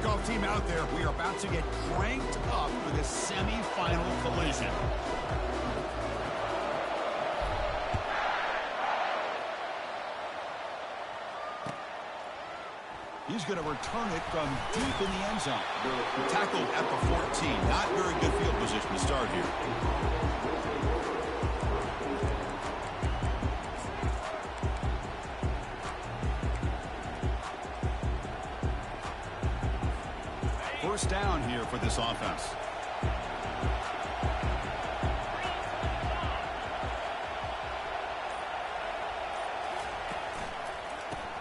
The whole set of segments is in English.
Kickoff team out there. We are about to get cranked up for this semi-final collision. He's going to return it from deep in the end zone. Tackled at the 14. Not very good field position to start here. First down here for this offense.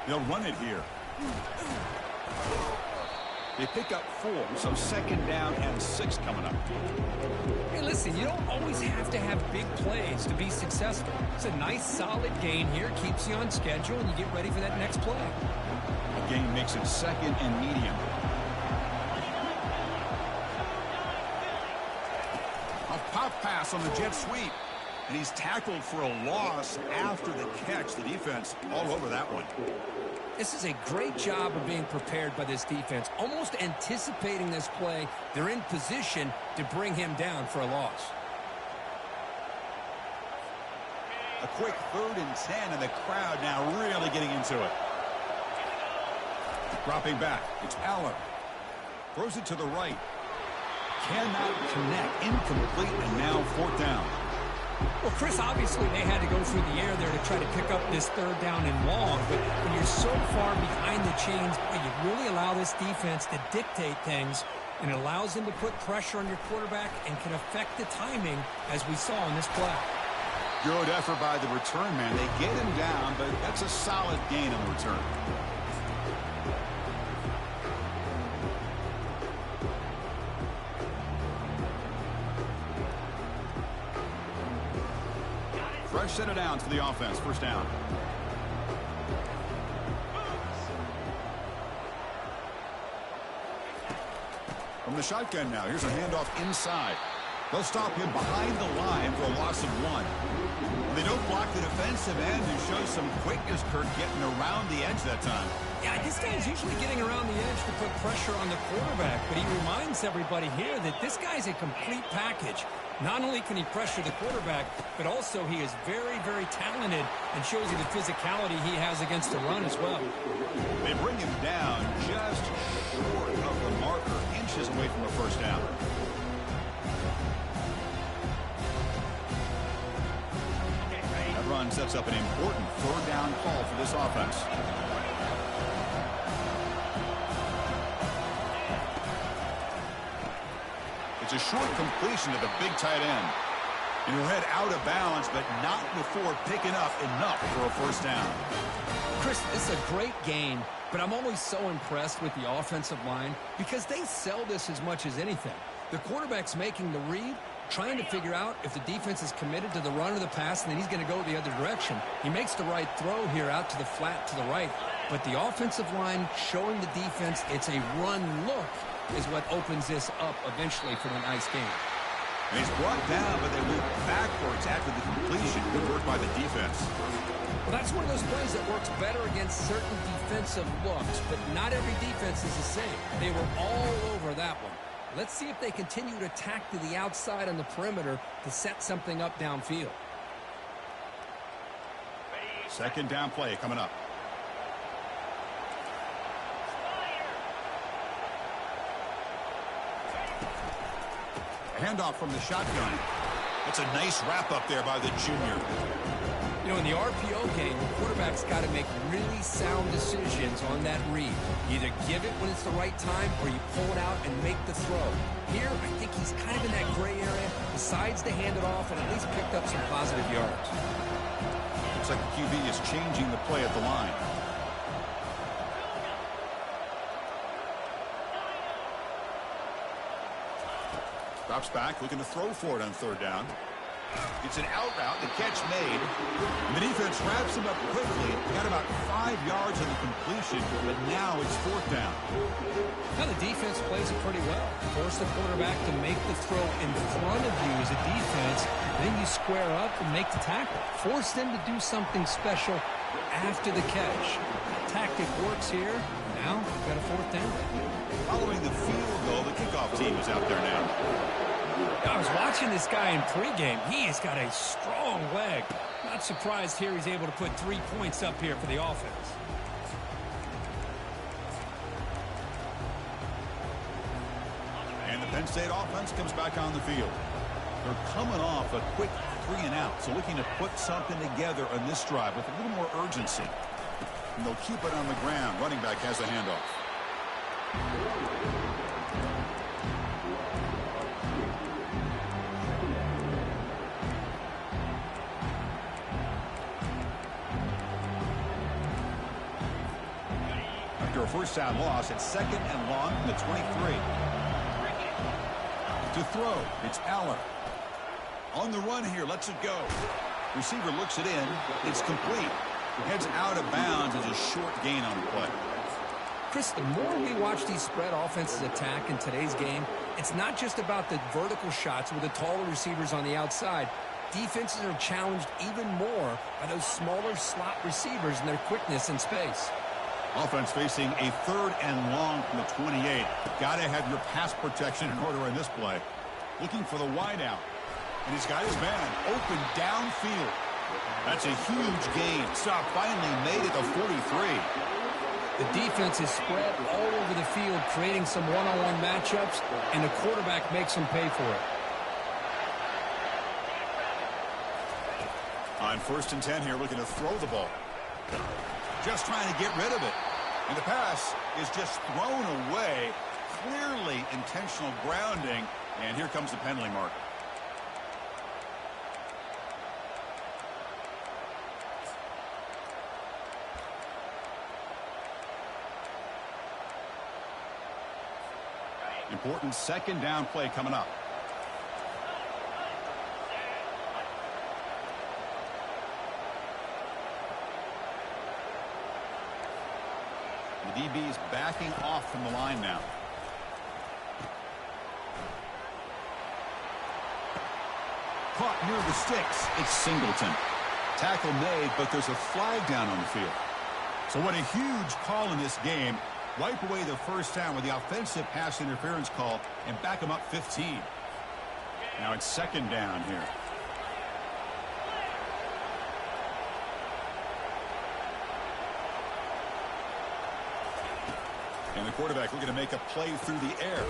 They'll run it here. They pick up 4, so second down and 6 coming up. Hey, listen, you don't always have to have big plays to be successful. It's a nice, solid gain here. Keeps you on schedule, and you get ready for that next play. The gain makes it second and medium. A pop pass on the jet sweep. And he's tackled for a loss after the catch. The defense all over that one. This is a great job of being prepared by this defense, almost anticipating this play. They're in position to bring him down for a loss. A quick 3rd and 10, and the crowd now really getting into it. Dropping back, it's Allen. Throws it to the right. Cannot connect, incomplete, and now 4th down. Well, Chris, obviously they had to go through the air there to try to pick up this 3rd down and long, but when you're so far behind the chains, you really allow this defense to dictate things, and it allows them to put pressure on your quarterback and can affect the timing, as we saw in this play. Good effort by the return man. They get him down, but that's a solid gain on the return. Fresh set of downs for the offense. First down. From the shotgun now. Here's a handoff inside. They'll stop him behind the line for a loss of 1. They don't block the defensive end and show some quickness, Kirk, getting around the edge that time. Yeah, this guy's usually getting around the edge to put pressure on the quarterback, but he reminds everybody here that this guy's a complete package. Not only can he pressure the quarterback, but also he is very, very talented and shows you the physicality he has against the run as well. They bring him down just short of the marker, inches away from a first down. That run sets up an important 3rd down call for this offense. It's a short completion to the big tight end. And he'll head out of bounds, but not before picking up enough for a first down. Chris, this is a great gain, but I'm always so impressed with the offensive line because they sell this as much as anything. The quarterback's making the read, trying to figure out if the defense is committed to the run or the pass, and then he's going to go the other direction. He makes the right throw here out to the flat to the right, but the offensive line showing the defense it's a run look is what opens this up eventually for the nice game. And he's brought down, but they went backwards after the completion. Good work by the defense. Well, that's one of those plays that works better against certain defensive looks, but not every defense is the same. They were all over that one. Let's see if they continue to attack to the outside on the perimeter to set something up downfield. Second down play coming up. Handoff from the shotgun. That's a nice wrap up there by the junior. You know, in the RPO game, the quarterback's got to make really sound decisions on that read. Either give it when it's the right time or you pull it out and make the throw. Here, I think he's kind of in that gray area, decides to hand it off and at least picked up some positive yards. Looks like the QB is changing the play at the line. Drops back, looking to throw for it on 3rd down. It's an out route, the catch made. And the defense wraps him up quickly. Got about 5 yards on the completion, but now it's 4th down. Now the defense plays it pretty well. Force the quarterback to make the throw in front of you as a defense. Then you square up and make the tackle. Force them to do something special after the catch. tactic works here. Now, got a fourth down. Following the field goal, the kickoff team is out there now. I was watching this guy in pregame. He has got a strong leg. Not surprised here he's able to put 3 points up here for the offense. And the Penn State offense comes back on the field. They're coming off a quick 3-and-out, so looking to put something together on this drive with a little more urgency. And they'll keep it on the ground. Running back has the handoff. After a first down loss, it's 2nd and long from the 23. To throw, it's Aller. On the run here, lets it go. Receiver looks it in. It's complete. Heads out of bounds as a short gain on the play. Chris, the more we watch these spread offenses attack in today's game, it's not just about the vertical shots with the taller receivers on the outside. Defenses are challenged even more by those smaller slot receivers and their quickness in space. Offense facing a 3rd and long from the 28. Got to have your pass protection in order in this play. Looking for the wideout. And he's got his man open downfield. That's a huge gain. Stop finally made it to 43. The defense is spread all over the field, creating some one-on-one matchups, and the quarterback makes them pay for it. On 1st and 10 here, looking to throw the ball. Just trying to get rid of it. And the pass is just thrown away. Clearly intentional grounding. And here comes the penalty mark. Important 2nd down play coming up. The DB is backing off from the line now. Caught near the sticks. It's Singleton. Tackle made, but there's a flag down on the field. So what a huge call in this game. Wipe away the first down with the offensive pass interference call and back them up 15. Now it's 2nd down here. And the quarterback looking to make a play through the air.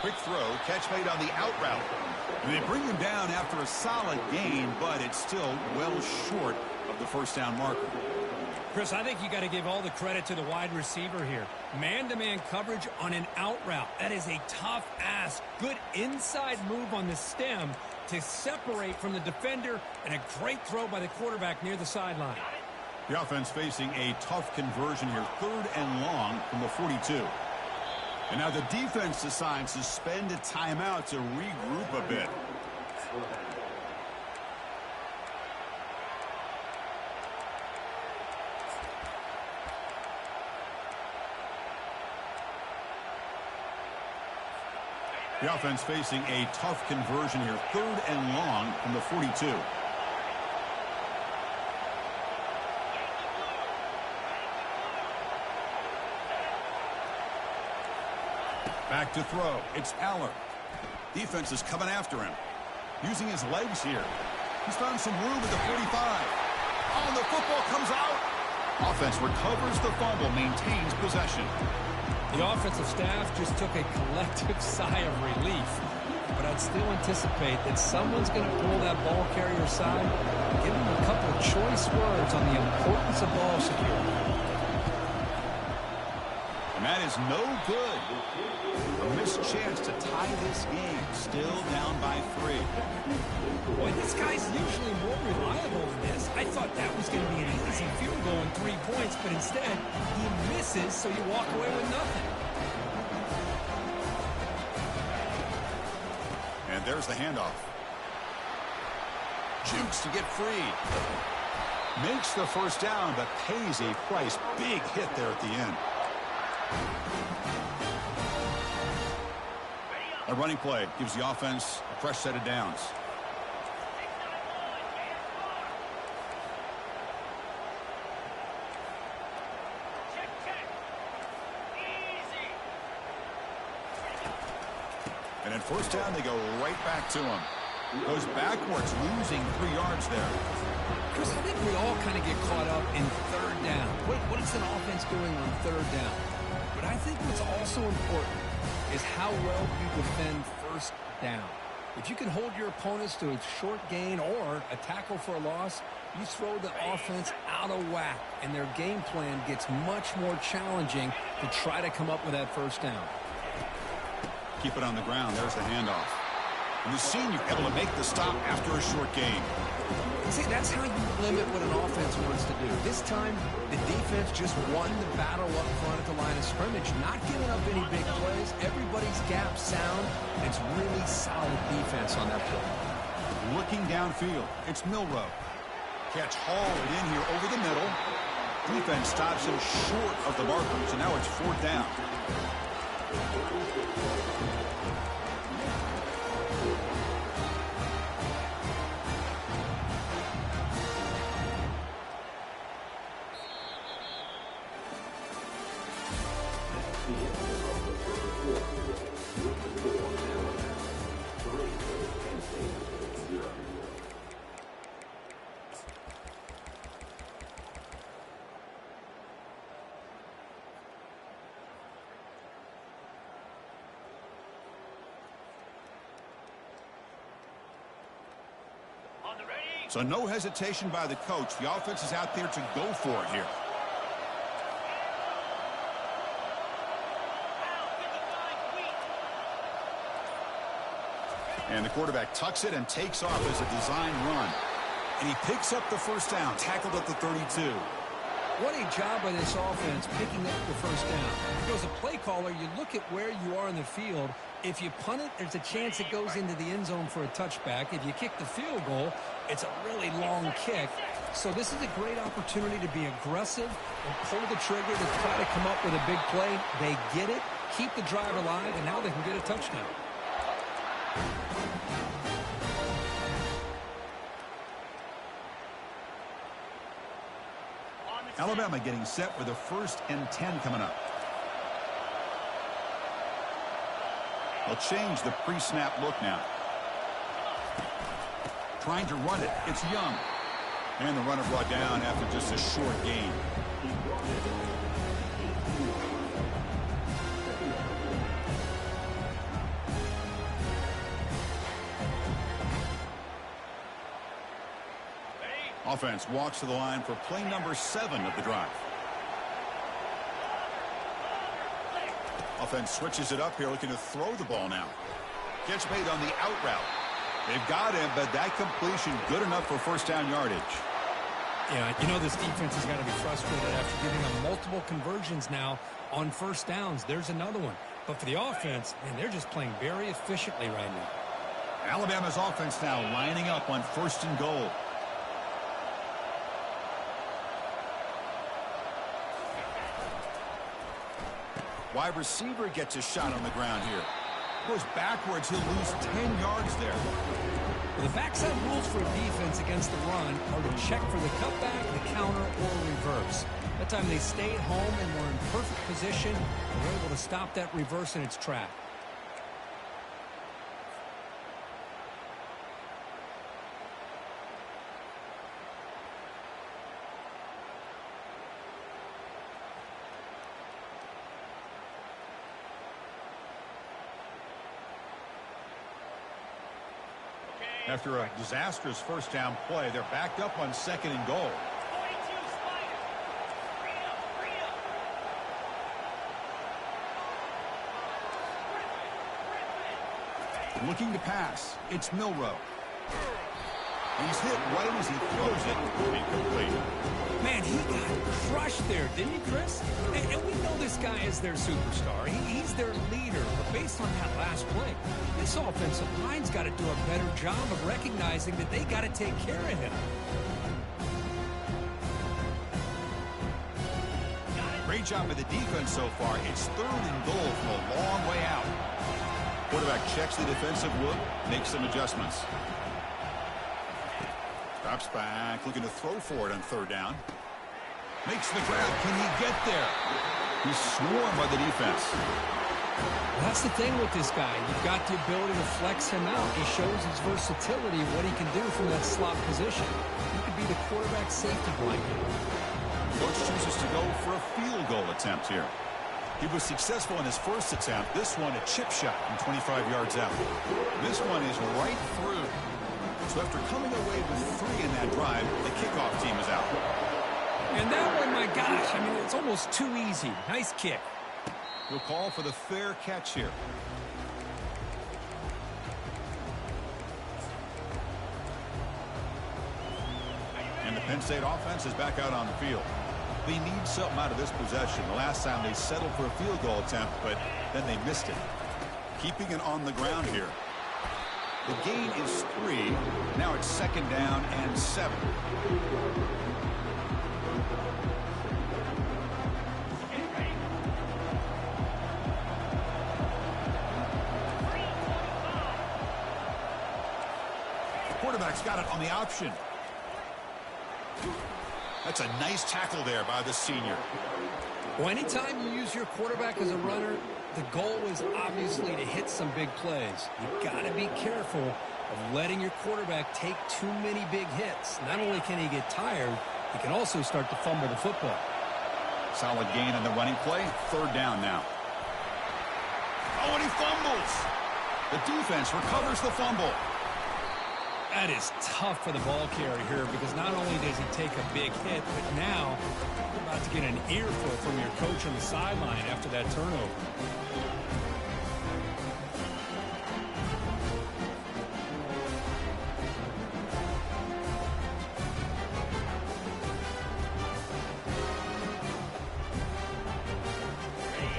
Quick throw, catch made on the out route. And they bring him down after a solid gain, but it's still well short of the first down marker. Chris, I think you got to give all the credit to the wide receiver here. Man-to-man coverage on an out route. That is a tough ask. Good inside move on the stem to separate from the defender, and a great throw by the quarterback near the sideline. The offense facing a tough conversion here. 3rd and long from the 42. And now the defense decides to spend a timeout to regroup a bit. The offense facing a tough conversion here. 3rd and long from the 42. Back to throw. It's Aller. Defense is coming after him. Using his legs here. He's found some room at the 45. Oh, and the football comes out. Offense recovers the fumble, maintains possession. The offensive staff just took a collective sigh of relief. But I'd still anticipate that someone's going to pull that ball carrier aside, give him a couple of choice words on the importance of ball security. And that is no good. A missed chance to tie this game. Still down by 3. Boy, this guy's usually more reliable than this. I thought that was going to be an easy field goal and 3 points, but instead, he misses, so you walk away with nothing. And there's the handoff. Jukes to get free. Makes the first down, but pays a price. Big hit there at the end. A running play gives the offense a fresh set of downs. And at first down, they go right back to him. Goes backwards, losing 3 yards there. Chris, I think we all kind of get caught up in third down. What is an offense doing on third down? But I think what's also important is how well you defend first down. If you can hold your opponents to a short gain or a tackle for a loss, you throw the offense out of whack, and their game plan gets much more challenging to try to come up with that first down. Keep it on the ground. There's the handoff. And the senior able to make the stop after a short gain. See, that's how you limit what an offense wants to do. This time, the defense just won the battle up front at the line of scrimmage, not giving up any big plays. Everybody's gap sound. It's really solid defense on that play. Looking downfield, it's Milroe. Catch hauled in here over the middle. Defense stops him short of the markers, and now it's 4th down. So no hesitation by the coach. The offense is out there to go for it here. And the quarterback tucks it and takes off as a design run. And he picks up the first down, tackled at the 32. What a job by this offense picking up the first down. As a play caller, you look at where you are in the field. If you punt it, there's a chance it goes into the end zone for a touchback. If you kick the field goal, it's a really long kick. So this is a great opportunity to be aggressive and pull the trigger to try to come up with a big play. They get it, keep the drive alive, and now they can get a touchdown. Alabama getting set for the 1st and 10 coming up. They'll change the pre-snap look now. Trying to run it. It's Young. And the runner brought down after just a short gain. Offense walks to the line for play number 7 of the drive. Offense switches it up here, looking to throw the ball now. Catch made on the out route. They've got him, but that completion good enough for first down yardage. Yeah, you know this defense has got to be frustrated after giving them multiple conversions now on first downs. There's another one. But for the offense, man, they're just playing very efficiently right now. Alabama's offense now lining up on 1st and goal. Wide receiver gets a shot on the ground here. Goes backwards, he'll lose 10 yards there. Well, the backside rules for a defense against the run are to check for the cutback, the counter, or reverse. That time they stayed home and were in perfect position and were able to stop that reverse in its track. After a disastrous first down play, they're backed up on 2nd and goal. Looking to pass. It's Milroe. He's hit right as he throws it. Incomplete. Man, he got crushed there, didn't he, Chris? And we know this guy is their superstar. He's their leader. But based on that last play, this offensive line's got to do a better job of recognizing that they got to take care of him. Great job by the defense so far. It's 3rd and goal from a long way out. Quarterback checks the defensive look, makes some adjustments. Drops back, looking to throw for it on 3rd down. Makes the grab. Can he get there? He's swarmed by the defense. That's the thing with this guy. You've got the ability to flex him out. He shows his versatility, what he can do from that slot position. He could be the quarterback safety blanket. Coach chooses to go for a field goal attempt here. He was successful in his first attempt. This one, a chip shot from 25 yards out. This one is right through. So after coming away with 3 in that drive, the kickoff team is out. And that one, my gosh, I mean, it's almost too easy. Nice kick. We'll call for the fair catch here. And the Penn State offense is back out on the field. They need something out of this possession. The last time they settled for a field goal attempt, but then they missed it. Keeping it on the ground here. The gain is 3. Now it's 2nd down and 7. Quarterback's got it on the option. That's a nice tackle there by the senior. Well, anytime you use your quarterback as a runner, the goal is obviously to hit some big plays. You've got to be careful of letting your quarterback take too many big hits. Not only can he get tired, he can also start to fumble the football. Solid gain on the running play. 3rd down now. Oh, and he fumbles. The defense recovers the fumble. That is tough for the ball carrier here because not only does he take a big hit, but now you're about to get an earful from your coach on the sideline after that turnover.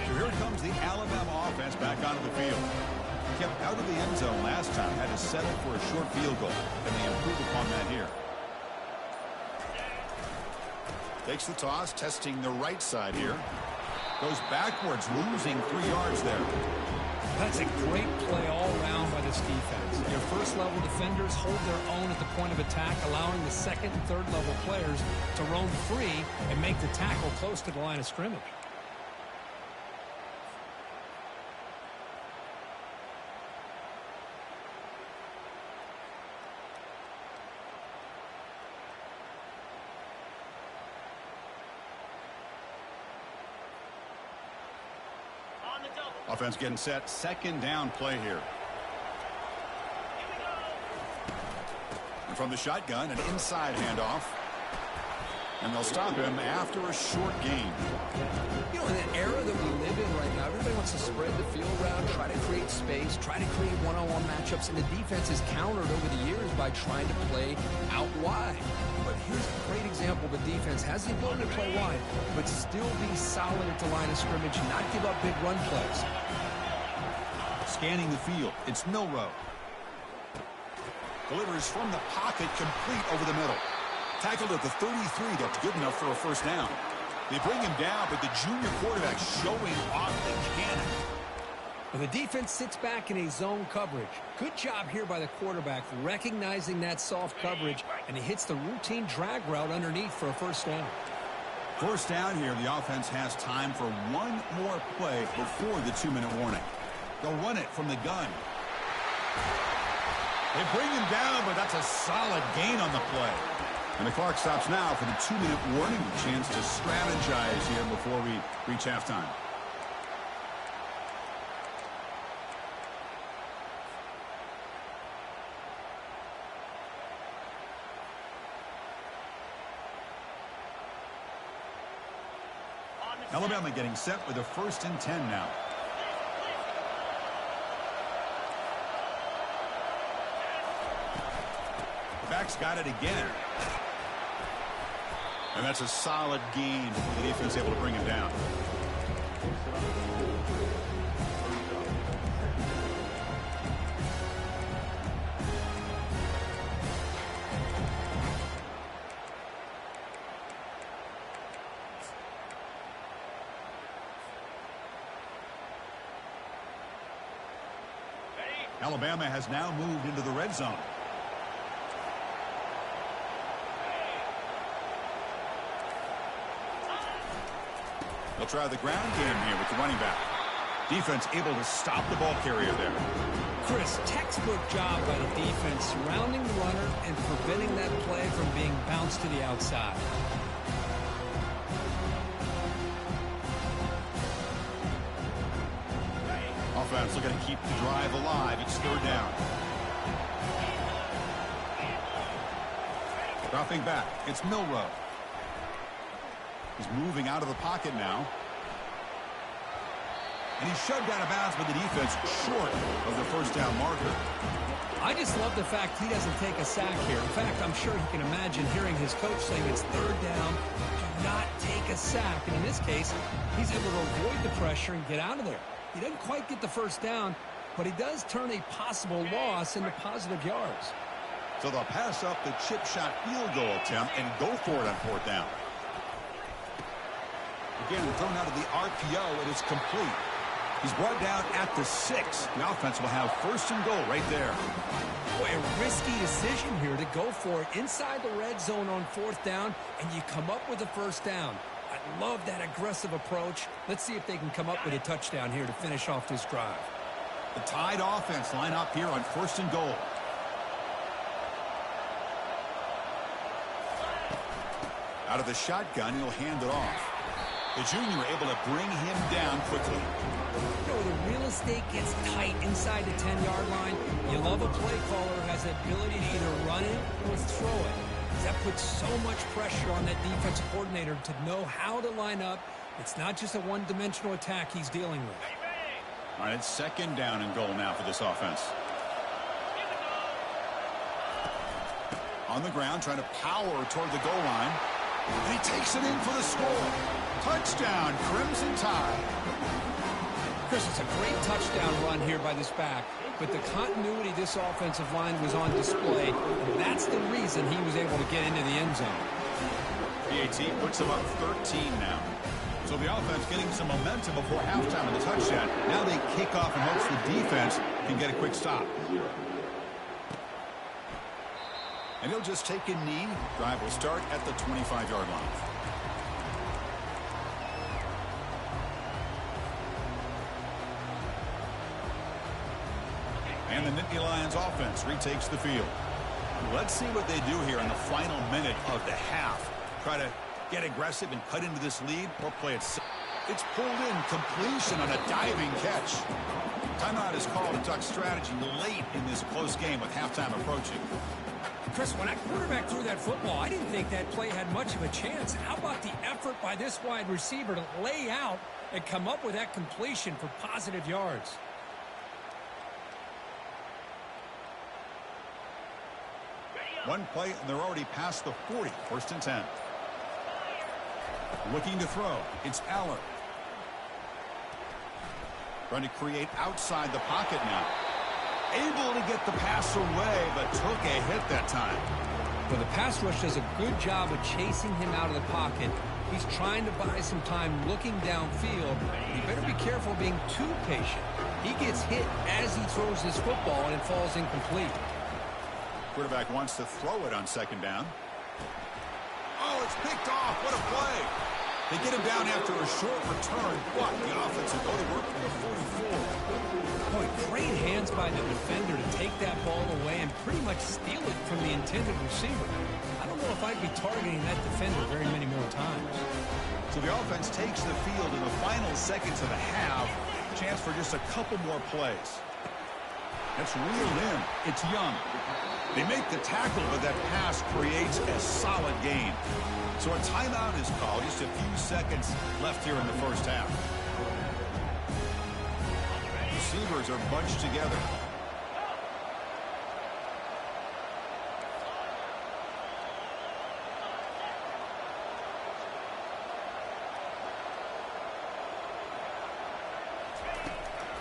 So here comes the Alabama offense back onto the field. Kept out of the end zone last time, had to settle for a short field goal, and they improve upon that here. Takes the toss, testing the right side here. Goes backwards, losing 3 yards there. That's a great play all around by this defense. Your first-level defenders hold their own at the point of attack, allowing the second and third-level players to roam free and make the tackle close to the line of scrimmage. Offense getting set. 2nd down play here. And from the shotgun, an inside handoff. And they'll stop him after a short gain. You know, in an era that we live in right now, everybody wants to spread the field around, try to create space, try to create one-on-one matchups, and the defense has countered over the years by trying to play out wide. But here's a great example. The defense has the ability to play wide, but still be solid at the line of scrimmage, not give up big run plays. Scanning the field. It's Milrow. Delivers from the pocket, complete over the middle. Tackled at the 33. That's good enough for a 1st down. They bring him down, but the junior quarterback showing off the cannon. Well, the defense sits back in a zone coverage. Good job here by the quarterback, recognizing that soft coverage, and he hits the routine drag route underneath for a 1st down. 1st down here. The offense has time for one more play before the 2-minute warning. They'll run it from the gun. They bring him down, but that's a solid gain on the play. And the clock stops now for the 2-minute warning. A chance to strategize here before we reach halftime. Alabama getting set with a 1st and 10 now. The back's got it again. And that's a solid gain. The defense able to bring him down. Alabama has now moved into the red zone. They'll try the ground game here with the running back. Defense able to stop the ball carrier there. Chris, textbook job by the defense surrounding the runner and preventing that play from being bounced to the outside. Offense looking to keep the drive alive. It's third down. Dropping back. It's Milrow. He's moving out of the pocket now. And he's shoved out of bounds with the defense short of the first down marker. I just love the fact he doesn't take a sack here. In fact, I'm sure he can imagine hearing his coach saying it's third down, do not take a sack. And in this case, he's able to avoid the pressure and get out of there. He doesn't quite get the first down, but he does turn a possible loss into positive yards. So they'll pass up the chip shot field goal attempt and go for it on fourth down. Again, thrown out of the RPO, and it's complete. He's brought down at the 6. The offense will have first and goal right there. Boy, a risky decision here to go for it inside the red zone on fourth down, and you come up with a first down. I love that aggressive approach. Let's see if they can come up with a touchdown here to finish off this drive. The Tide offense line up here on first and goal. Out of the shotgun, he'll hand it off. The junior able to bring him down quickly. You know, the real estate gets tight inside the 10-yard line. You love a play caller who has the ability to either run it or throw it. That puts so much pressure on that defensive coordinator to know how to line up. It's not just a one-dimensional attack he's dealing with. All right, it's second down and goal now for this offense. On the ground, trying to power toward the goal line. And he takes it in for the score. Touchdown, Crimson Tide. Chris, it's a great touchdown run here by this back, but the continuity of this offensive line was on display, and that's the reason he was able to get into the end zone. PAT puts him up 13 now. So the offense getting some momentum before halftime in the touchdown. Now they kick off and hopes the defense can get a quick stop. And he'll just take a knee. Drive will start at the 25-yard line. And the Nittany Lions offense retakes the field. Let's see what they do here in the final minute of the half. Try to get aggressive and cut into this lead or play it safe. It's pulled in, completion on a diving catch. Timeout is called to Duck strategy late in this close game with halftime approaching. Chris, when that quarterback threw that football, I didn't think that play had much of a chance. How about the effort by this wide receiver to lay out and come up with that completion for positive yards? One play, and they're already past the 40. First and 10. Looking to throw. It's Aller. Trying to create outside the pocket now. Able to get the pass away, but took a hit that time. But the pass rush does a good job of chasing him out of the pocket. He's trying to buy some time looking downfield. You better be careful being too patient. He gets hit as he throws his football, and it falls incomplete. Quarterback wants to throw it on second down. Oh, it's picked off. What a play. They get him down after a short return, but the offense will go to work from the 44. Boy, great hands by the defender to take that ball away and pretty much steal it from the intended receiver. I don't know if I'd be targeting that defender very many more times. So the offense takes the field in the final seconds of the half. Chance for just a couple more plays. That's reeled in. It's Young. They make the tackle, but that pass creates a solid gain. So a timeout is called. Just a few seconds left here in the first half. Receivers are bunched together.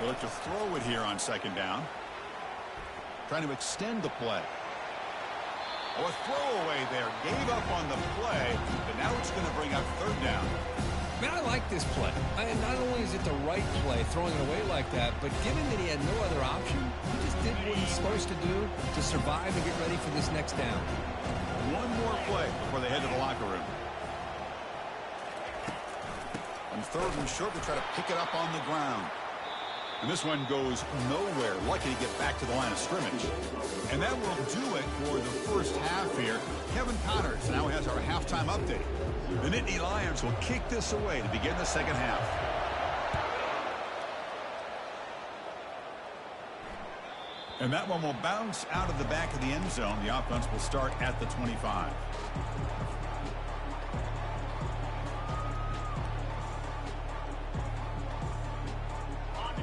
They look to throw it here on second down. Trying to extend the play. Oh, a throwaway there. Gave up on the play, but now it's going to bring up third down. Man, I like this play. Not only is it the right play, throwing it away like that, but given that he had no other option, he just did what he's supposed to do to survive and get ready for this next down. One more play before they head to the locker room. On third and short, they try to pick it up on the ground. And this one goes nowhere. Lucky to get back to the line of scrimmage. And that will do it for the first half here. Kevin Connors now has our halftime update. The Nittany Lions will kick this away to begin the second half. And that one will bounce out of the back of the end zone. The offense will start at the 25.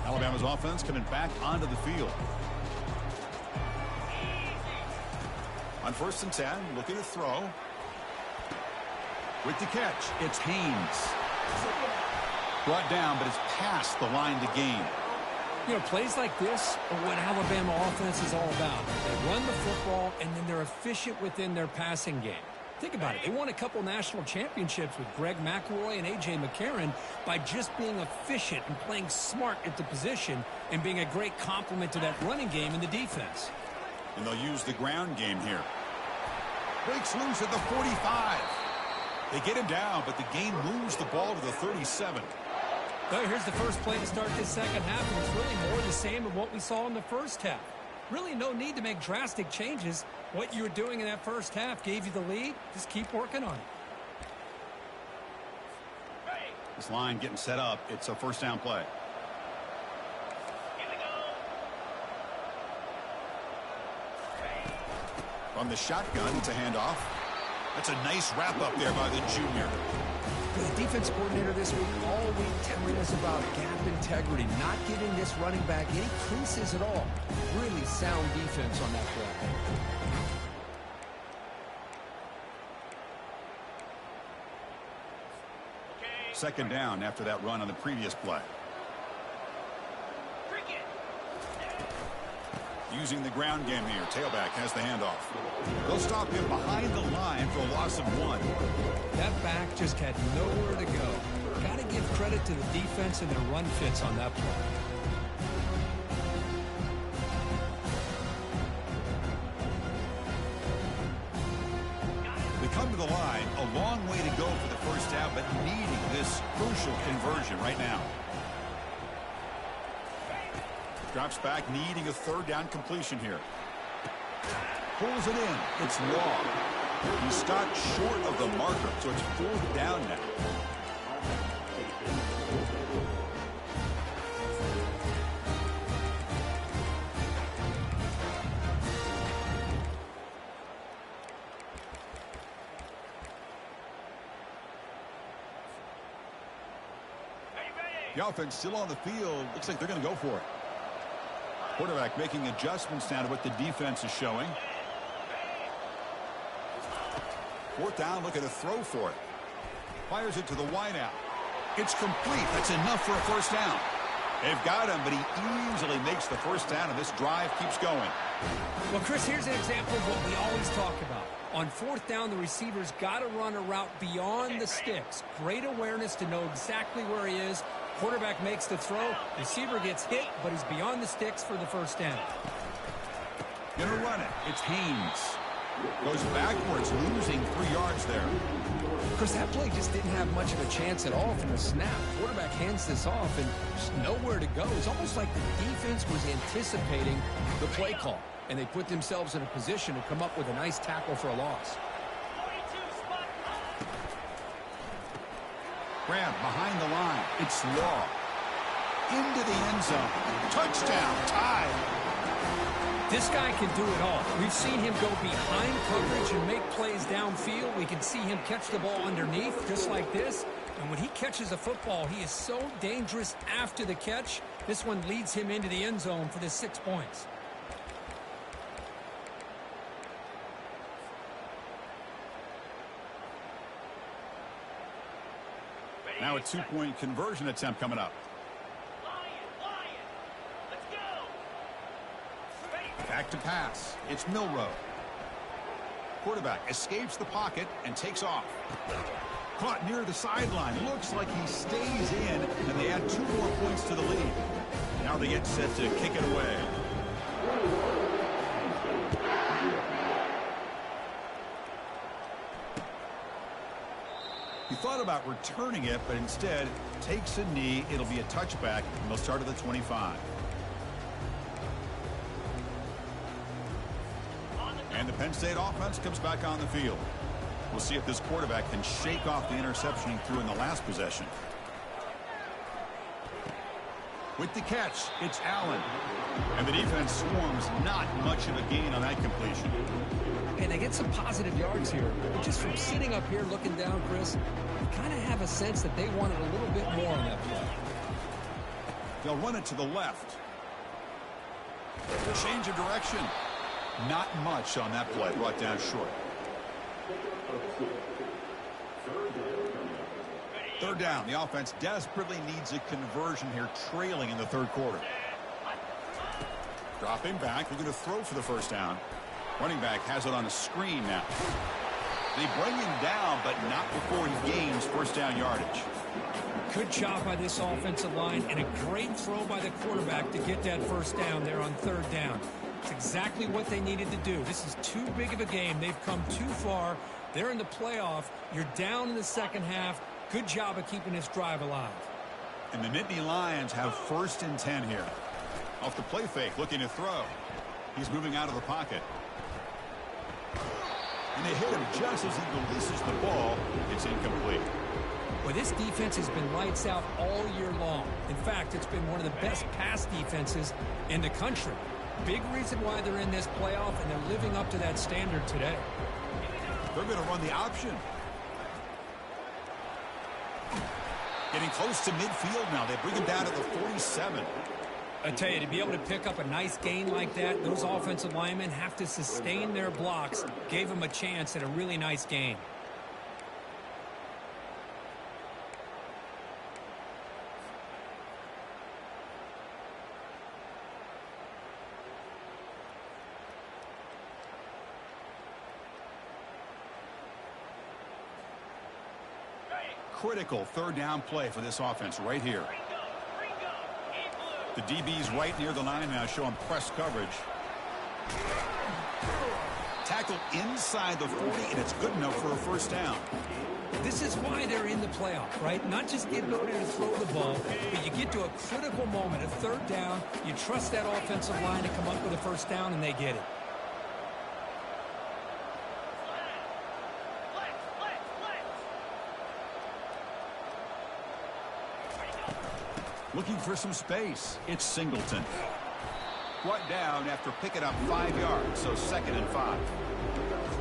Alabama's offense coming back onto the field. On 1st and 10, looking to throw. With the catch, it's Haynes. Brought down, but it's past the line to gain. You know, plays like this are what Alabama offense is all about. They run the football, and then they're efficient within their passing game. Think about it. They won a couple national championships with Greg McElroy and A.J. McCarron by just being efficient and playing smart at the position and being a great complement to that running game in the defense. And they'll use the ground game here. Breaks loose at the 45. They get him down, but the game moves the ball to the 37. Well, here's the first play to start this second half, and it's really more the same of what we saw in the first half. Really no need to make drastic changes. What you were doing in that first half gave you the lead. Just keep working on it. This line getting set up. It's a first down play. From the shotgun, it's a handoff. That's a nice wrap up there by the junior. The defense coordinator this week all week telling us about gap integrity, not giving this running back any creases at all. Really sound defense on that play. Second down after that run on the previous play. Using the ground game here. Tailback has the handoff. They'll stop him behind the line for a loss of 1. That back just had nowhere to go. Got to give credit to the defense and their run fits on that play. They come to the line. A long way to go for the first half, but needing this crucial conversion right now. Drops back, needing a third down completion here. Pulls it in. It's long. He stopped short of the marker, so it's 4th down now. The offense still on the field. Looks like they're going to go for it. Quarterback making adjustments now to what the defense is showing. 4th down, looking to throw for it. Fires it to the wideout. It's complete. That's enough for a first down. They've got him, but he easily makes the first down, and this drive keeps going. Well, Chris, here's an example of what we always talk about. On 4th down, the receiver's got to run a route beyond the sticks. Great awareness to know exactly where he is. Quarterback makes the throw. Receiver gets hit, but he's beyond the sticks for the first down. Gonna run it. It's Haynes. Goes backwards, losing 3 yards there. Chris, that play just didn't have much of a chance at all from the snap. Quarterback hands this off, and just nowhere to go. It's almost like the defense was anticipating the play call, and they put themselves in a position to come up with a nice tackle for a loss. Grab behind the line. It's Law. Into the end zone. Touchdown. Tied. This guy can do it all. We've seen him go behind coverage and make plays downfield. We can see him catch the ball underneath just like this. And when he catches a football, he is so dangerous after the catch. This one leads him into the end zone for the 6 points. Now a 2-point conversion attempt coming up. Let's go. Back to pass. It's Milroe. Quarterback escapes the pocket and takes off. Caught near the sideline. Looks like he stays in, and they add 2 more points to the lead. Now they get set to kick it away. He thought thought about returning it, but instead takes a knee. It'll be a touchback, and they'll start at the 25. And the Penn State offense comes back on the field. We'll see if this quarterback can shake off the interception he threw in the last possession. With the catch, it's Allen. And the defense swarms, not much of a gain on that completion. And they get some positive yards here. But just from sitting up here looking down, Chris, you kind of have a sense that they wanted a little bit more on that play. They'll run it to the left. Change of direction. Not much on that play, brought down short. Third down. The offense desperately needs a conversion here, trailing in the third quarter. Dropping back, looking to throw for the first down. Running back has it on a screen now. They bring him down, but not before he gains first down yardage. Good job by this offensive line, and a great throw by the quarterback to get that first down there on third down. It's exactly what they needed to do. This is too big of a game. They've come too far. They're in the playoff. You're down in the second half. Good job of keeping this drive alive. And the Nittany Lions have first and 10 here. Off the play fake, looking to throw. He's moving out of the pocket. And they hit him just as he releases the ball. It's incomplete. Well, this defense has been lights out all year long. In fact, it's been one of the best pass defenses in the country. Big reason why they're in this playoff, and they're living up to that standard today. They're going to run the option. Getting close to midfield now. They bring him down to the 47. I tell you, to be able to pick up a nice gain like that, those offensive linemen have to sustain their blocks. Gave them a chance at a really nice gain. Critical third down play for this offense right here. The DB's right near the line now, showing press coverage. Tackle inside the 40, and it's good enough for a first down. This is why they're in the playoff, right? Not just getting ready to throw the ball, but you get to a critical moment, a third down. You trust that offensive line to come up with a first down, and they get it. Looking for some space. It's Singleton. Brought down after picking up 5 yards, so 2nd and 5.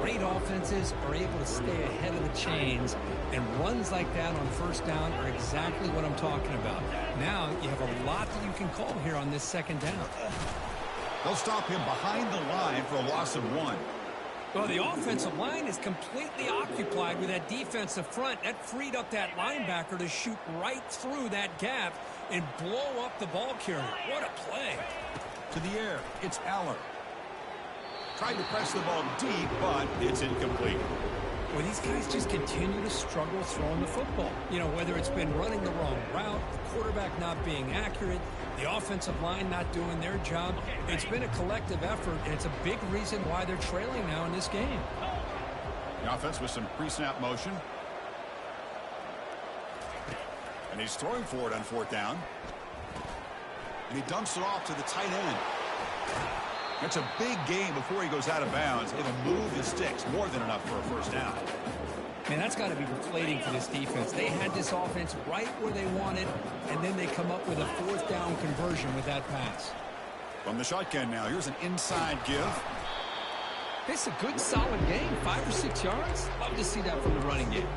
Great offenses are able to stay ahead of the chains, and runs like that on first down are exactly what I'm talking about. Now you have a lot that you can call here on this second down. They'll stop him behind the line for a loss of 1. Well, the offensive line is completely occupied with that defensive front. That freed up that linebacker to shoot right through that gap and blow up the ball carrier. What a play. To the air, it's Aller. Tried to press the ball deep, but it's incomplete. Well, these guys just continue to struggle throwing the football. You know, whether it's been running the wrong route, the quarterback not being accurate, the offensive line not doing their job. It's been a collective effort, and it's a big reason why they're trailing now in this game. The offense with some pre-snap motion. And he's throwing for it on 4th down. And he dumps it off to the tight end. That's a big gain before he goes out of bounds. It'll move the sticks, more than enough for a first down. Man, that's got to be deflating for this defense. They had this offense right where they wanted, and then they come up with a 4th down conversion with that pass. From the shotgun now, here's an inside give. It's a good, solid game, 5 or 6 yards. Love to see that from the running game.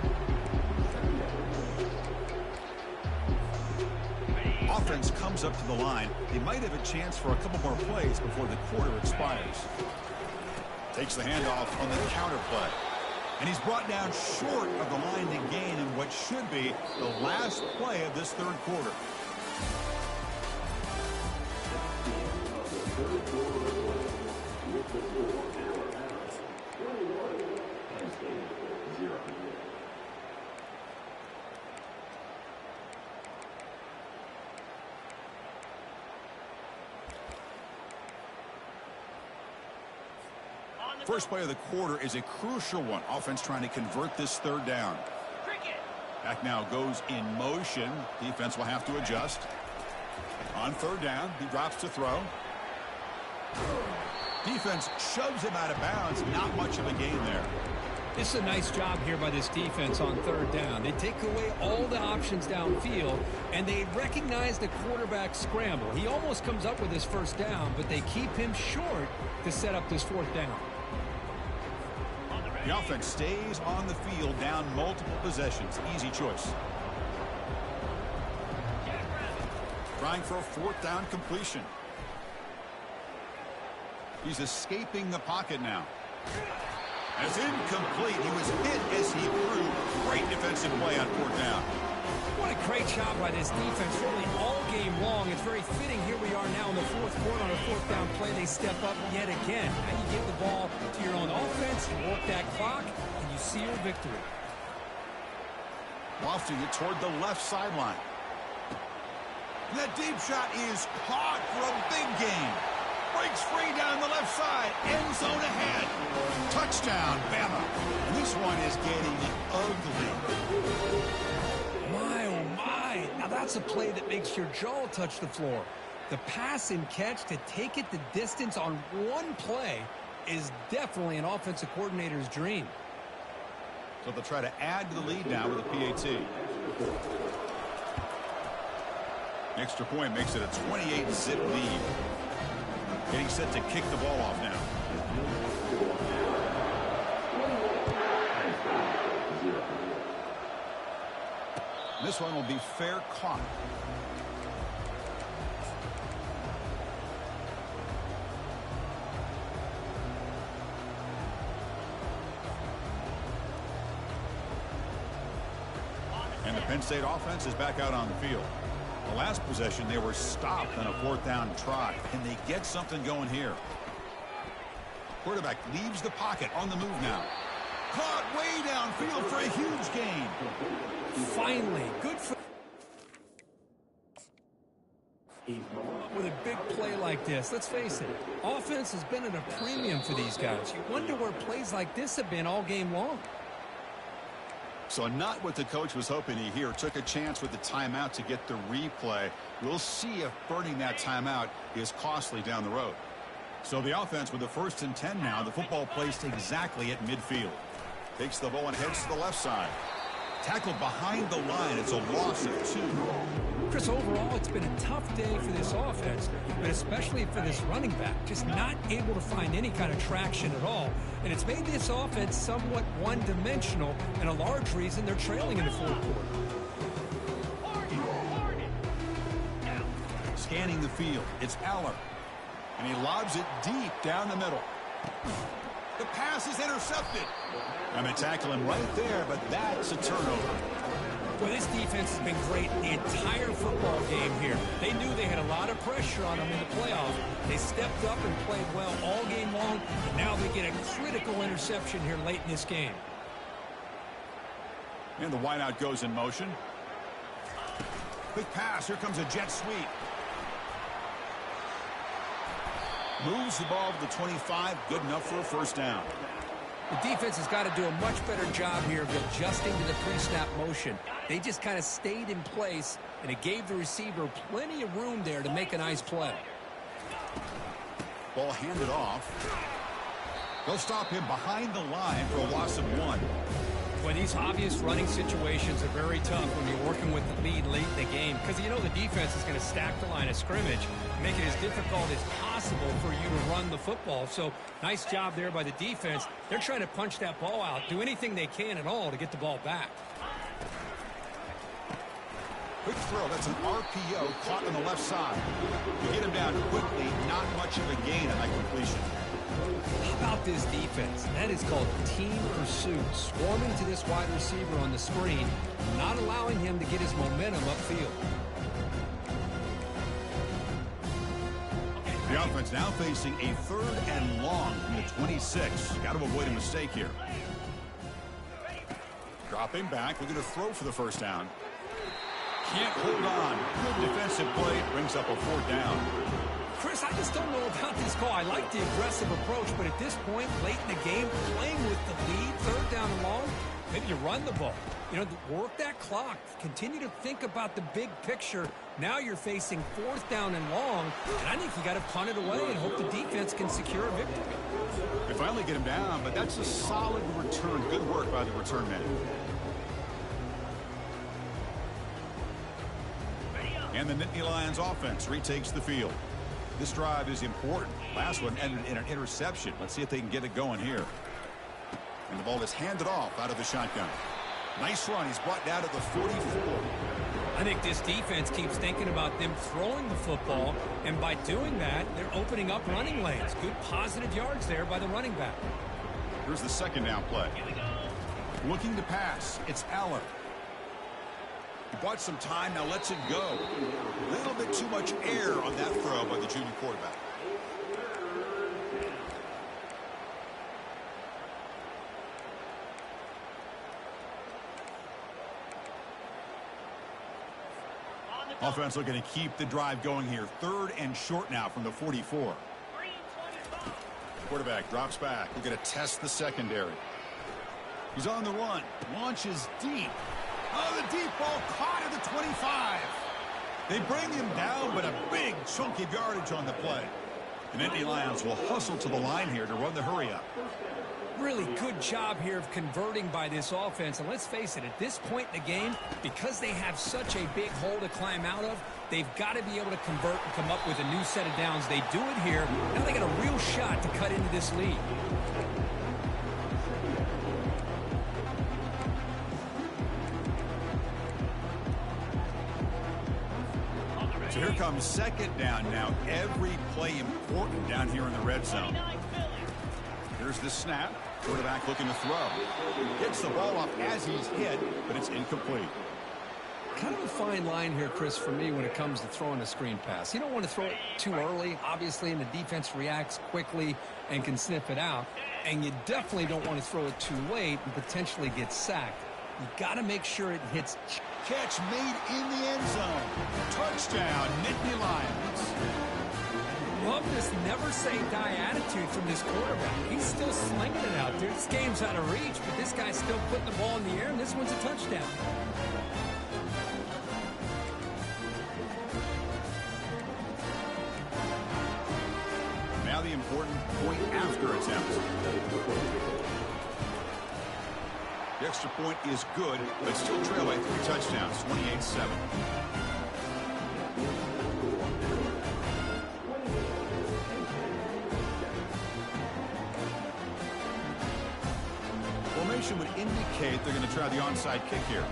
Offense comes up to the line. They might have a chance for a couple more plays before the quarter expires. Takes the handoff on the counter play. And he's brought down short of the line to gain in what should be the last play of this third quarter. First play of the quarter is a crucial one. Offense trying to convert this third down. Back now goes in motion. Defense will have to adjust. On third down, he drops to throw. Defense shoves him out of bounds. Not much of a gain there. This is a nice job here by this defense on third down. They take away all the options downfield, and they recognize the quarterback scramble. He almost comes up with his first down, but they keep him short to set up this fourth down. The offense stays on the field down multiple possessions. Easy choice. Trying for a fourth down completion. He's escaping the pocket now. And it's incomplete. He was hit as he threw. Great defensive play on fourth down. What a great job by this defense really all game long. It's very fitting. Here we are now in the fourth quarter on a fourth down play. They step up yet again. Now you give the ball to your own offense, you work that clock, and you see your victory. Lofting it toward the left sideline. That deep shot is caught for a big gain. Breaks free down the left side. End zone ahead. Touchdown, Bama. And this one is getting ugly. My, oh my. Now that's a play that makes your jaw touch the floor. The pass and catch to take it the distance on one play is definitely an offensive coordinator's dream. So they'll try to add to the lead now with a PAT. Extra point makes it a 28-zip lead. Getting set to kick the ball off now. This one will be fair caught. And the Penn State offense is back out on the field. The last possession, they were stopped on a fourth down try. Can they get something going here? Quarterback leaves the pocket on the move now. Caught way downfield for a huge gain. Finally, good for... With a big play like this, let's face it, offense has been at a premium for these guys. You wonder where plays like this have been all game long. So not what the coach was hoping to hear. Took a chance with the timeout to get the replay. We'll see if burning that timeout is costly down the road. So the offense with the 1st and 10 now. The football placed exactly at midfield. Takes the ball and heads to the left side. Tackled behind the line. It's a loss of 2. Chris, overall, it's been a tough day for this offense, but especially for this running back. Just not able to find any kind of traction at all. And it's made this offense somewhat one-dimensional, and a large reason they're trailing in the fourth quarter. Scanning the field. It's Aller. And he lobs it deep down the middle. The pass is intercepted. And they tackle him right there, but that's a turnover. Well, this defense has been great the entire football game here. They knew they had a lot of pressure on them in the playoffs. They stepped up and played well all game long, and now they get a critical interception here late in this game. And the wideout goes in motion. Quick pass. Here comes a jet sweep. Moves the ball to the 25. Good enough for a first down. The defense has got to do a much better job here of adjusting to the pre-snap motion. They just kind of stayed in place, and it gave the receiver plenty of room there to make a nice play. Ball handed off. They'll stop him behind the line for a loss of 1. Well, these obvious running situations are very tough when you're working with the lead late in the game, because you know the defense is going to stack the line of scrimmage, make it as difficult as possible for you to run the football. So nice job there by the defense. They're trying to punch that ball out, do anything they can at all to get the ball back. Quick throw. That's an RPO caught on the left side. You get him down quickly. Not much of a gain on that completion. How about this defense? That is called team pursuit. Swarming to this wide receiver on the screen, not allowing him to get his momentum upfield. The offense now facing a 3rd and long from the 26. Got to avoid a mistake here. Dropping back, looking to throw for the first down. Can't hold on. Good defensive play. Brings up a 4th down. Chris, I just don't know about this call. I like the aggressive approach, but at this point, late in the game, playing with the lead, third down and long, maybe you run the ball. You know, work that clock. Continue to think about the big picture. Now you're facing fourth down and long, and I think you got to punt it away and hope the defense can secure a victory. They finally get him down, but that's a solid return. Good work by the return man. And the Nittany Lions offense retakes the field. This drive is important. Last one ended in an interception. Let's see if they can get it going here. And the ball is handed off out of the shotgun. Nice run. He's brought down to the 44. I think this defense keeps thinking about them throwing the football, and by doing that, they're opening up running lanes. Good positive yards there by the running back. Here's the second down play. Looking to pass. It's Allen. He bought some time, now lets it go. A little bit too much air on that throw by the junior quarterback. Offense looking to keep the drive going here. Third and short now from the 44. Quarterback drops back. We're going to test the secondary. He's on the run. Launches deep. Oh, the deep ball caught at the 25. They bring him down, but a big chunk of yardage on the play. The Nittany Lions will hustle to the line here to run the hurry up. Really good job here of converting by this offense. And let's face it, at this point in the game, because they have such a big hole to climb out of, they've got to be able to convert and come up with a new set of downs. They do it here. Now they got a real shot to cut into this lead. So here comes second down now. Every play important down here in the red zone. Here's the snap. Quarterback looking to throw. Gets the ball up as he's hit, but it's incomplete. Kind of a fine line here, Chris, for me when it comes to throwing a screen pass. You don't want to throw it too early, obviously, and the defense reacts quickly and can sniff it out. And you definitely don't want to throw it too late and potentially get sacked. You got to make sure it hits. Catch made in the end zone. Touchdown, Nittany Lions. Love this never-say-die attitude from this quarterback. He's still slinging it out there. This game's out of reach, but this guy's still putting the ball in the air, and this one's a touchdown. Now the important point after attempt. The extra point is good, but still trail by 3 touchdowns, 28-7. Formation would indicate they're going to try the onside kick here.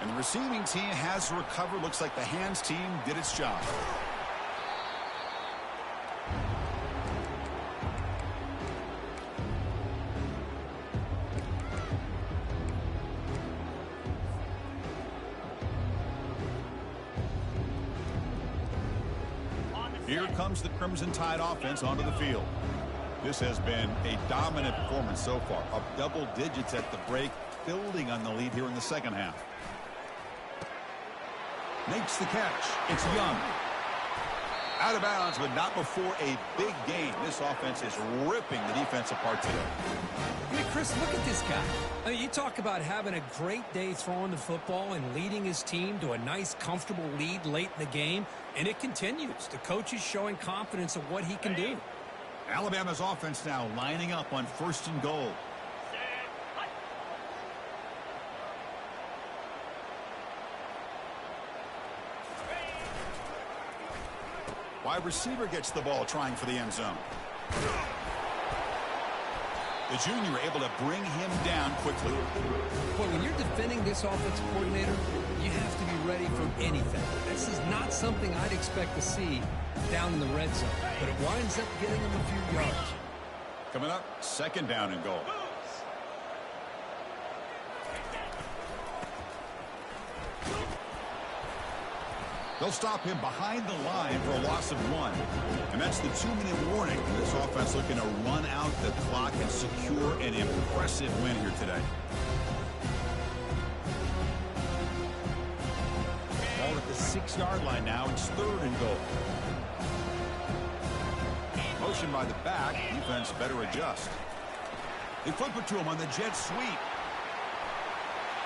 And the receiving team has recovered. Looks like the hands team did its job. Here comes the Crimson Tide offense onto the field. This has been a dominant performance so far. Up double digits at the break, building on the lead here in the second half. Makes the catch. It's Young. Out of bounds, but not before a big game. This offense is ripping the defense apart today. I mean, Chris, look at this guy. I mean, you talk about having a great day throwing the football and leading his team to a nice, comfortable lead late in the game, and it continues. The coach is showing confidence of what he can do. Alabama's offense now lining up on 1st and goal. Wide receiver gets the ball, trying for the end zone. The junior able to bring him down quickly. Boy, when you're defending this offensive coordinator, you have to be ready for anything. This is not something I'd expect to see down in the red zone, but it winds up getting him a few yards. Coming up, 2nd down and goal. They'll stop him behind the line for a loss of 1. And that's the 2-minute warning. This offense looking to run out the clock and secure an impressive win here today. Ball at the 6-yard line now. It's 3rd and goal. Motion by the back. Defense better adjust. They flip it to him on the jet sweep.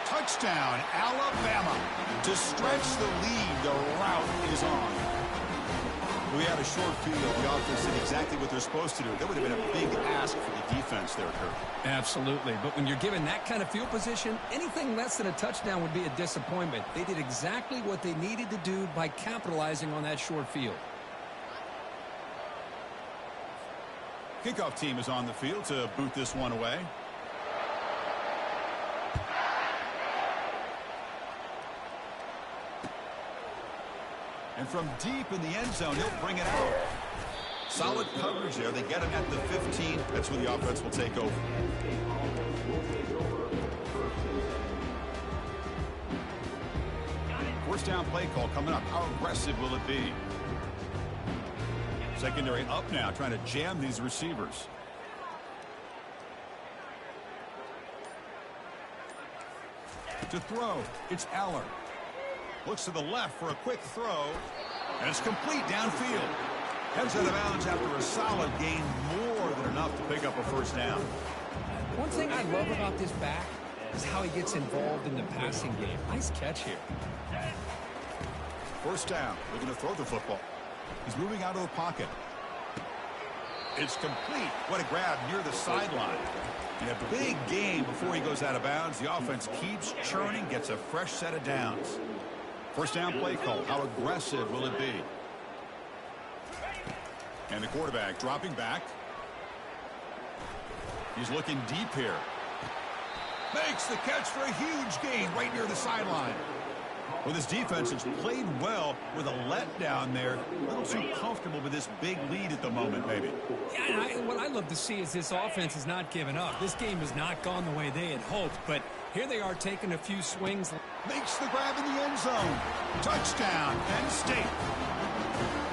Touchdown, Alabama. To stretch the lead, the route is on. We had a short field. The offense did exactly what they're supposed to do. That would have been a big ask for the defense there, Kurt. Absolutely. But when you're given that kind of field position, anything less than a touchdown would be a disappointment. They did exactly what they needed to do by capitalizing on that short field. Kickoff team is on the field to boot this one away. And from deep in the end zone, he'll bring it out. Solid coverage there. They get him at the 15. That's where the offense will take over. First down play call coming up. How aggressive will it be? Secondary up now, trying to jam these receivers. To throw, it's Aller. Looks to the left for a quick throw. And it's complete downfield. Heads out of bounds after a solid gain, more than enough to pick up a first down. One thing I love about this back is how he gets involved in the passing game. Nice catch here. First down, looking to throw the football. He's moving out of the pocket. It's complete. What a grab near the sideline. In a big game before he goes out of bounds, the offense keeps churning, gets a fresh set of downs. First down play call. How aggressive will it be? And the quarterback dropping back. He's looking deep here. Makes the catch for a huge gain right near the sideline. Well, this defense has played well with a letdown there. A little too comfortable with this big lead at the moment, maybe. Yeah, and what I love to see is this offense has not given up. This game has not gone the way they had hoped, but here they are taking a few swings. Makes the grab in the end zone. Touchdown, Penn State.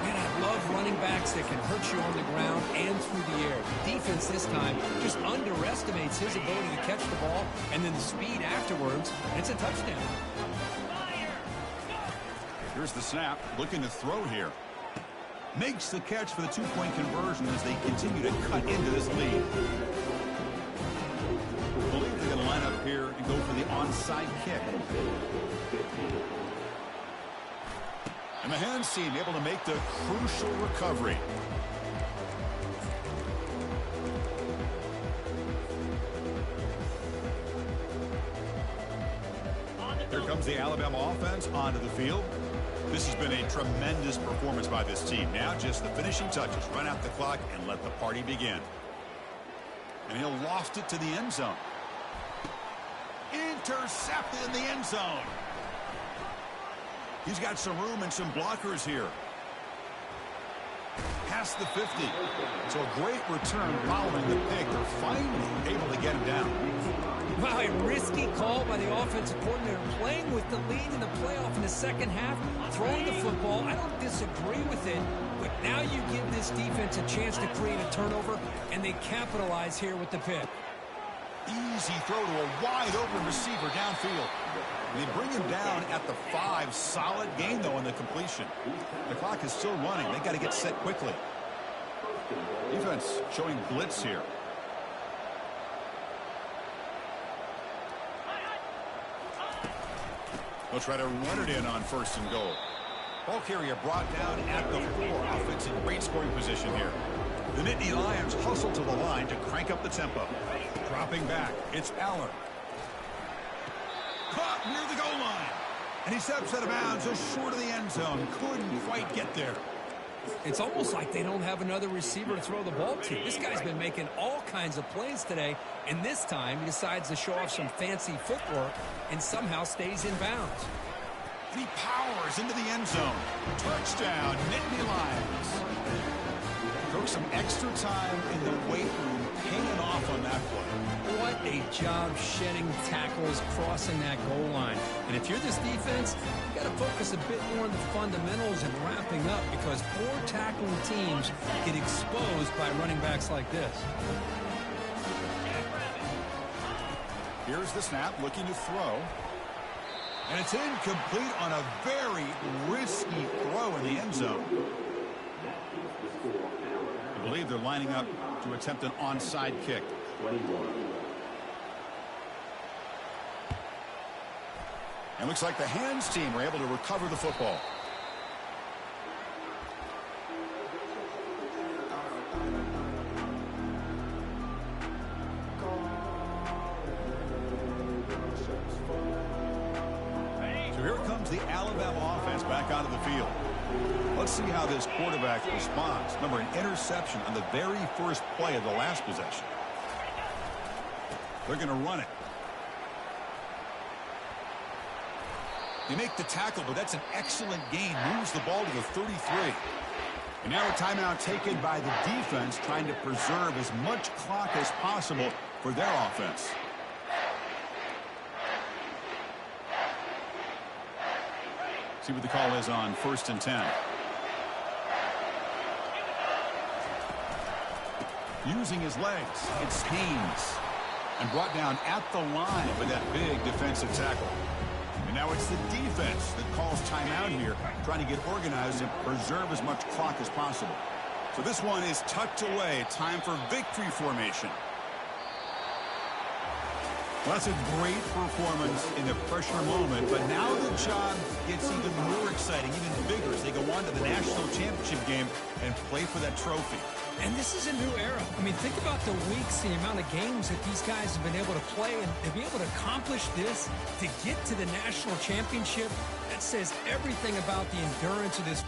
Man, I love running backs that can hurt you on the ground and through the air. The defense this time just underestimates his ability to catch the ball, and then the speed afterwards, and it's a touchdown. Here's the snap, looking to throw here. Makes the catch for the two-point conversion as they continue to cut into this lead. I believe they're going to line up here and go for the onside kick. And the hands team able to make the crucial recovery. Here comes the Alabama offense onto the field. This has been a tremendous performance by this team. Now just the finishing touches. Run out the clock and let the party begin. And he'll loft it to the end zone. Intercepted in the end zone. He's got some room and some blockers here. Past the 50. So a great return following the pick. They're finally able to get him down. Wow, a risky call by the offensive coordinator, playing with the lead in the playoff in the second half, throwing the football. I don't disagree with it, but now you give this defense a chance to create a turnover, and they capitalize here with the pick. Easy throw to a wide-open receiver downfield. They bring him down at the 5. Solid gain, though, on the completion. The clock is still running. They got to get set quickly. Defense showing blitz here. They'll try to run it in on 1st and goal. Ball carrier brought down at the 4. Offense in great scoring position here. The Nittany Lions hustle to the line to crank up the tempo. Dropping back, it's Aller. Caught near the goal line. And he steps out of bounds just short of the end zone. Couldn't quite get there. It's almost like they don't have another receiver to throw the ball to. This guy's been making all kinds of plays today, and this time he decides to show off some fancy footwork and somehow stays in bounds. He powers into the end zone. Touchdown, Nittany Lions. Took some extra time in the weight room, hanging off on that play. What a job shedding tackles, crossing that goal line. And if you're this defense, you got to focus a bit more on the fundamentals and wrapping up, because poor tackling teams get exposed by running backs like this. Here's the snap, looking to throw. And it's incomplete on a very risky throw in the end zone. I believe they're lining up to attempt an onside kick. And looks like the hands team were able to recover the football. So here comes the Alabama offense back onto the field. Let's see how this quarterback responds. Remember, an interception on the very first play of the last possession. They're going to run it. They make the tackle, but that's an excellent gain. Moves the ball to the 33. And now a timeout taken by the defense, trying to preserve as much clock as possible for their offense. See what the call is on 1st and 10. Using his legs, it's Haynes. And brought down at the line with that big defensive tackle. And now it's the defense that calls timeout here, trying to get organized and preserve as much clock as possible. So this one is tucked away. Time for victory formation. Well, that's a great performance in the pressure moment, but now the job gets even more exciting, even bigger, as they go on to the national championship game and play for that trophy. And this is a new era. I mean, think about the weeks, the amount of games that these guys have been able to play, and to be able to accomplish this, to get to the national championship, that says everything about the endurance of this